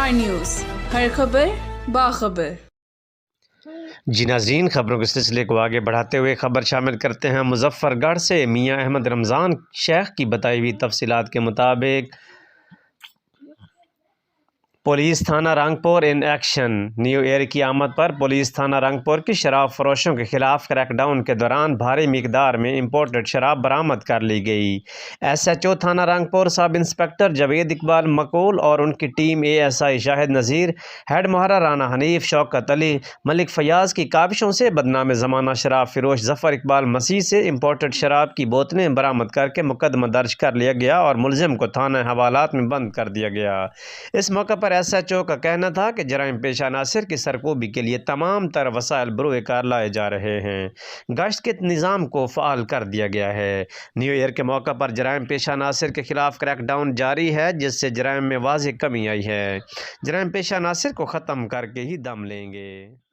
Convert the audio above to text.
Star news, ہر خبر باخبر۔ جی ناظرین، خبروں کے سلسلے کو آگے بڑھاتے ہوئے خبر شامل کرتے ہیں مظفرگڑھ سے۔ میاں احمد رمضان شیخ کی بتائی ہوئی تفصیلات کے مطابق پولیس تھانہ Rangpur in action. New year کی آمد پر پولیس تھانہ رنگپور کی شراب فروشوں کے خلاف کریک ڈاؤن کے دوران بھاری مقدار میں امپورٹڈ شراب برآمد کر لی گئی۔ ایس ایچ او تھانہ رنگپور سب انسپکٹر جاوید اقبال مقول اور ان کی ٹیم ASI شاہد نذیر، ہیڈ مہرہ رانا حنیف، شوکت علی، ملک فیاض کی کاوشوں سے بدنام زمانہ شراب فروش ظفر اقبال مسیح سے امپورٹڈ شراب کی بوتلیں برآمد کر کے مقدمہ درج کر لیا گیا اور ملزم کو تھانہ حوالات میں بند کر دیا گیا۔ اس موقع پر SHO کا کہنا تھا کہ جرائم پیشہ عناصر کی سرکوبی کے لیے تمام تر وسائل بروئے کار لائے جا رہے ہیں۔ گشت کے نظام کو فعال کر دیا گیا ہے۔ نیو ایئر کے موقع پر جرائم پیشہ عناصر کے خلاف کریک ڈاؤن جاری ہے، جس سے جرائم میں واضح کمی آئی ہے۔ جرائم پیشہ عناصر کو ختم کر کے ہی دم لیں گے۔